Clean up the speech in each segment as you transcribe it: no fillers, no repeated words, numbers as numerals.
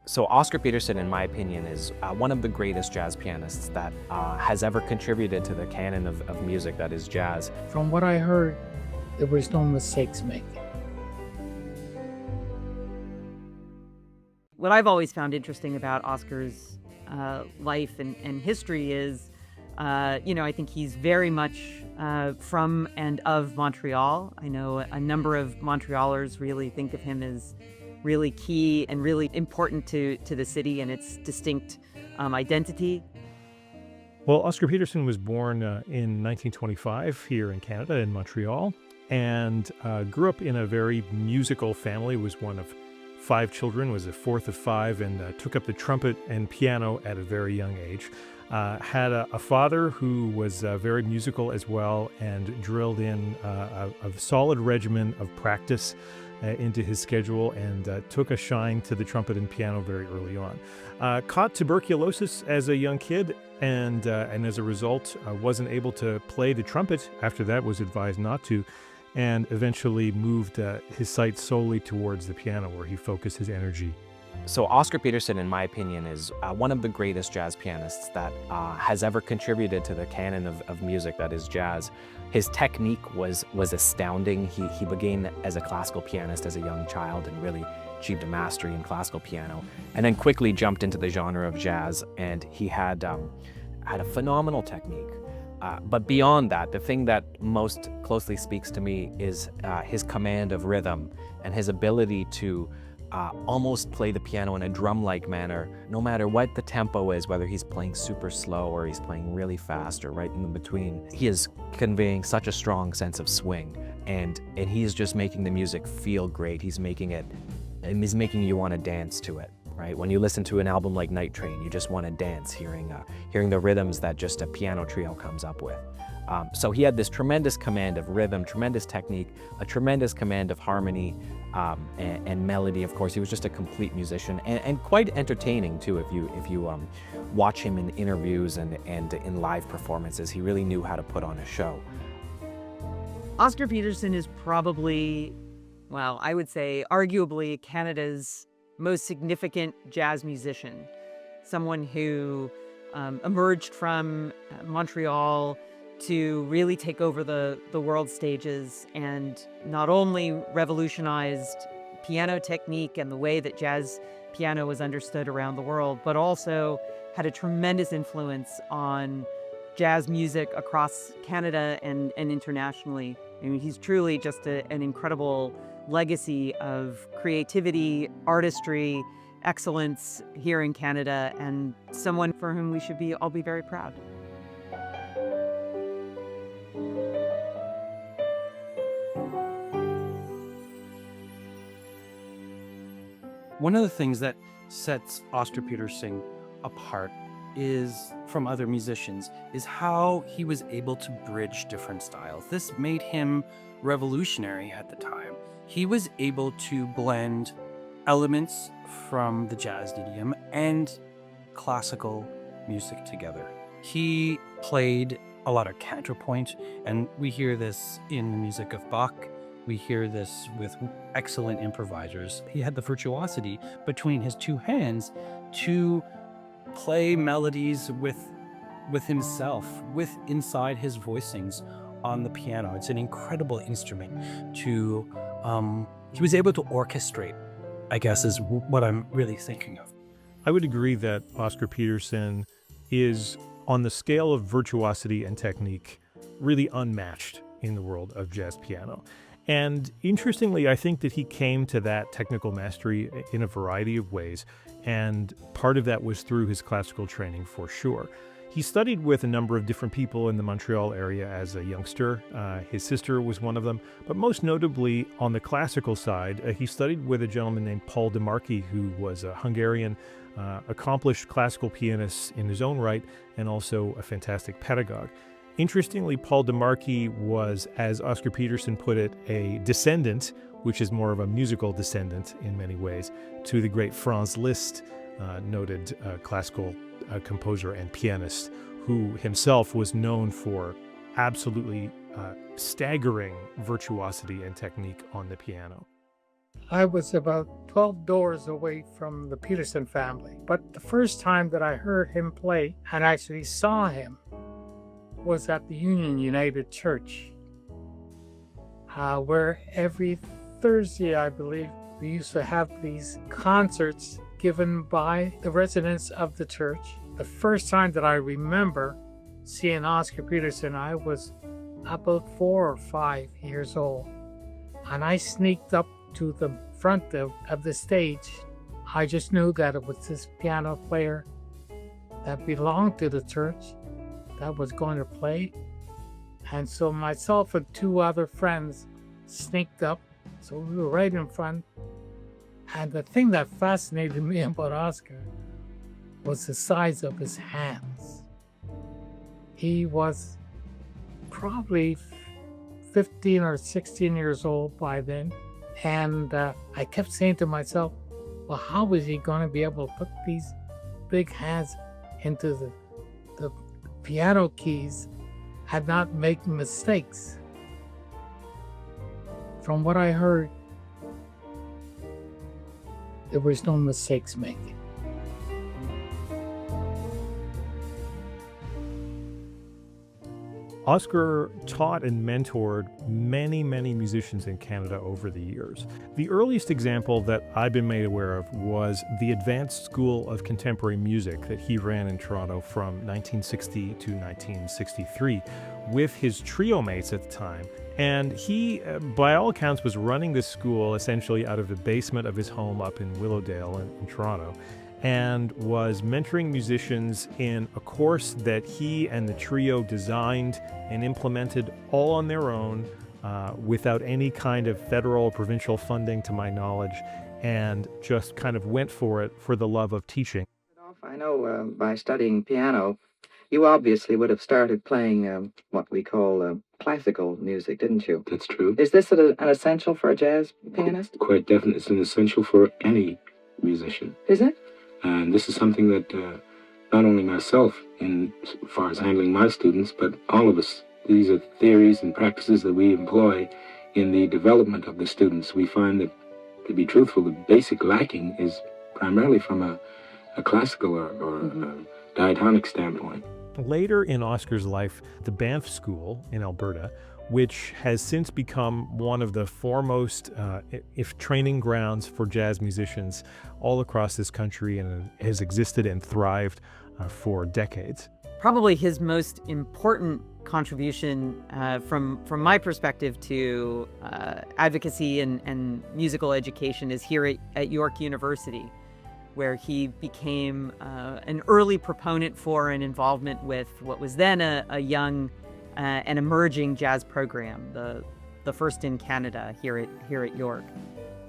So Oscar Peterson, in my opinion, is one of the greatest jazz pianists that has ever contributed to the canon of music that is jazz. From what I heard, there was no mistakes made. What I've always found interesting about Oscar's life and history is, I think he's very much from and of Montreal. I know a number of Montrealers really think of him as really key and really important to the city and its distinct identity. Well, Oscar Peterson was born in 1925 here in Canada, in Montreal, and grew up in a very musical family, was one of 5 children, was the 4th of 5, and took up the trumpet and piano at a very young age. Had a father who was very musical as well, and drilled in a solid regimen of practice into his schedule, and took a shine to the trumpet and piano very early on. Caught tuberculosis as a young kid, and as a result wasn't able to play the trumpet. After that, was advised not to, and eventually moved his sight solely towards the piano, where he focused his energy. So Oscar Peterson, in my opinion, is one of the greatest jazz pianists that has ever contributed to the canon of music that is jazz. His technique was astounding. He began as a classical pianist as a young child and really achieved a mastery in classical piano, and then quickly jumped into the genre of jazz, and he had a phenomenal technique. But beyond that, the thing that most closely speaks to me is his command of rhythm and his ability to almost play the piano in a drum-like manner, no matter what the tempo is, whether he's playing super slow or he's playing really fast or right in between. He is conveying such a strong sense of swing, and he is just making the music feel great. He's making you want to dance to it. Right? When you listen to an album like Night Train, you just want to dance, hearing the rhythms that just a piano trio comes up with. So he had this tremendous command of rhythm, tremendous technique, a tremendous command of harmony and melody. Of course, he was just a complete musician, and quite entertaining too. If you watch him in interviews and in live performances, he really knew how to put on a show. Oscar Peterson is probably, well, I would say arguably Canada's most significant jazz musician, someone who emerged from Montreal to really take over the world stages, and not only revolutionized piano technique and the way that jazz piano was understood around the world, but also had a tremendous influence on jazz music across Canada and internationally. I mean, he's truly just an incredible legacy of creativity, artistry, excellence here in Canada, and someone for whom we should all be very proud. One of the things that sets Oscar Peterson apart from other musicians is how he was able to bridge different styles. This made him revolutionary at the time. He was able to blend elements from the jazz idiom and classical music together. He played a lot of counterpoint, and we hear this in the music of Bach. We hear this with excellent improvisers. He had the virtuosity between his 2 hands to play melodies with himself, with inside his voicings on the piano. It's an incredible instrument he was able to orchestrate, I guess, is what I'm really thinking of. I would agree that Oscar Peterson is, on the scale of virtuosity and technique, really unmatched in the world of jazz piano. And interestingly, I think that he came to that technical mastery in a variety of ways, and part of that was through his classical training for sure. He studied with a number of different people in the Montreal area as a youngster. His sister was one of them, but most notably on the classical side, he studied with a gentleman named Paul DeMarchi, who was a Hungarian, accomplished classical pianist in his own right, and also a fantastic pedagogue. Interestingly, Paul DeMarchi was, as Oscar Peterson put it, a descendant, which is more of a musical descendant in many ways, to the great Franz Liszt, noted classical composer and pianist, who himself was known for absolutely staggering virtuosity and technique on the piano. I was about 12 doors away from the Peterson family, but the first time that I heard him play and actually saw him was at the Union United Church, where every Thursday, I believe, we used to have these concerts given by the residents of the church. The first time that I remember seeing Oscar Peterson, I was about 4 or 5 years old, and I sneaked up to the front of the stage. I just knew that it was this piano player that belonged to the church that was going to play. And so myself and 2 other friends sneaked up. So we were right in front. And the thing that fascinated me about Oscar was the size of his hands. He was probably 15 or 16 years old by then. And I kept saying to myself, well, how is he going to be able to put these big hands into the piano keys and not make mistakes? From what I heard, there was no mistakes made. Oscar taught and mentored many, many musicians in Canada over the years. The earliest example that I've been made aware of was the Advanced School of Contemporary Music that he ran in Toronto from 1960 to 1963 with his trio mates at the time. And he, by all accounts, was running this school essentially out of the basement of his home up in Willowdale in Toronto, and was mentoring musicians in a course that he and the trio designed and implemented all on their own, without any kind of federal or provincial funding to my knowledge, and just kind of went for it for the love of teaching. I know by studying piano, you obviously would have started playing what we call classical music, didn't you? That's true. Is this an essential for a jazz pianist? Quite definitely. It's an essential for any musician. Is it? And this is something that not only myself, in as far as handling my students, but all of us, these are theories and practices that we employ in the development of the students. We find that, to be truthful, the basic lacking is primarily from a classical or a diatonic standpoint. Later in Oscar's life, the Banff School in Alberta, which has since become one of the foremost training grounds for jazz musicians all across this country, and has existed and thrived for decades. Probably his most important contribution from my perspective to advocacy and musical education is here at York University, where he became an early proponent for and involvement with what was then a young and emerging jazz program, the first in Canada here at York.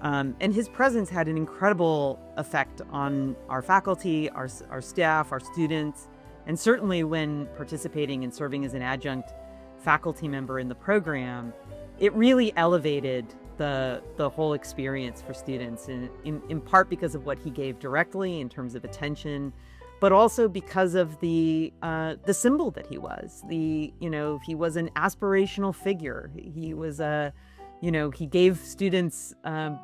And his presence had an incredible effect on our faculty, our staff, our students, and certainly when participating and serving as an adjunct faculty member in the program, it really elevated the whole experience for students, in part because of what he gave directly in terms of attention, but also because of the symbol that he was. He was an aspirational figure. He was he gave students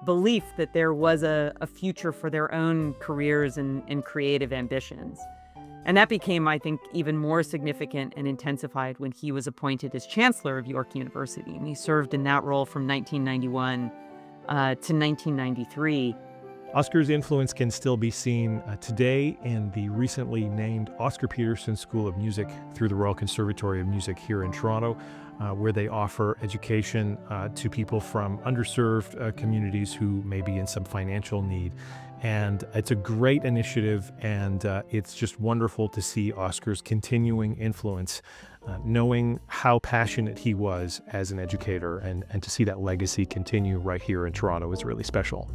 belief that there was a future for their own careers and creative ambitions. And that became, I think, even more significant and intensified when he was appointed as Chancellor of York University. And he served in that role from 1991 to 1993. Oscar's influence can still be seen today in the recently named Oscar Peterson School of Music through the Royal Conservatory of Music here in Toronto, where they offer education to people from underserved communities who may be in some financial need. And it's a great initiative, and it's just wonderful to see Oscar's continuing influence, knowing how passionate he was as an educator, and to see that legacy continue right here in Toronto is really special.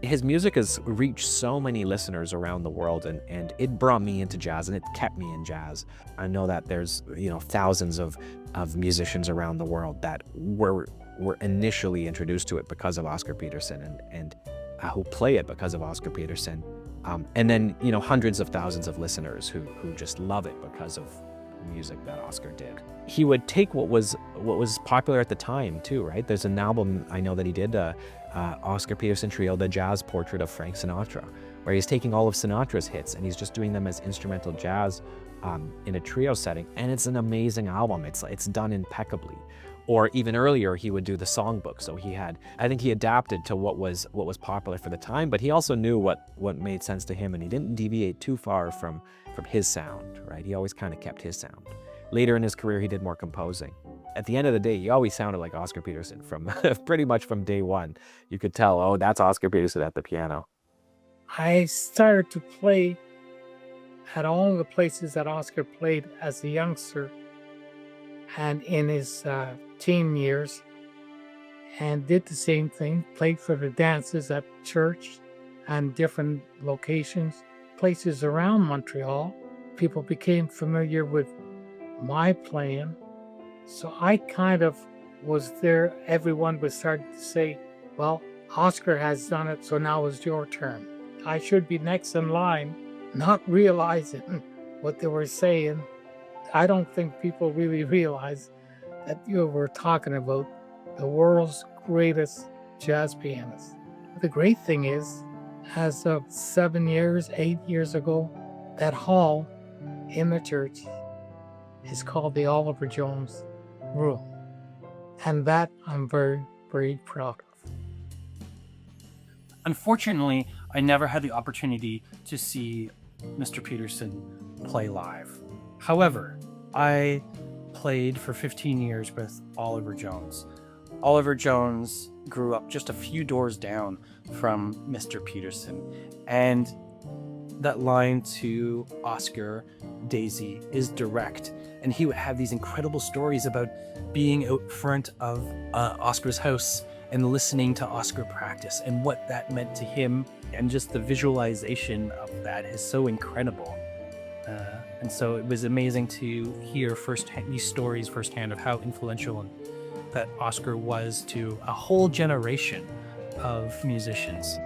His music has reached so many listeners around the world, and it brought me into jazz, and it kept me in jazz. I know that there's thousands of musicians around the world that were initially introduced to it because of Oscar Peterson, and who play it because of Oscar Peterson, and then hundreds of thousands of listeners who just love it because of music that Oscar did. He would take what was popular at the time too, right? There's an album I know that he did, Oscar Peterson Trio, The Jazz Portrait of Frank Sinatra, where he's taking all of Sinatra's hits and he's just doing them as instrumental jazz in a trio setting, and it's an amazing album. It's done impeccably. Or even earlier, he would do the songbook. So I think he adapted to what was popular for the time, but he also knew what made sense to him, and he didn't deviate too far from his sound, right? He always kind of kept his sound. Later in his career, he did more composing. At the end of the day, he always sounded like Oscar Peterson from pretty much from day one. You could tell, oh, that's Oscar Peterson at the piano. I started to play at all the places that Oscar played as a youngster and in his teen years, and did the same thing, played for the dances at church and different locations, places around Montreal. People became familiar with my playing, so I kind of was there. Everyone was starting to say, well, Oscar has done it, so now it's your turn. I should be next in line, not realizing what they were saying. I don't think people really realize that you were talking about the world's greatest jazz pianist. The great thing is, as of 8 years ago, that hall in the church is called the Oliver Jones Room. And that I'm very, very proud of. Unfortunately, I never had the opportunity to see Mr. Peterson play live. However, I played for 15 years with Oliver Jones. Oliver Jones grew up just a few doors down from Mr. Peterson, and that line to Oscar, Daisy, is direct. And he would have these incredible stories about being out front of Oscar's house and listening to Oscar practice and what that meant to him, and just the visualization of that is so incredible. And so it was amazing to hear these stories firsthand of how influential that Oscar was to a whole generation of musicians.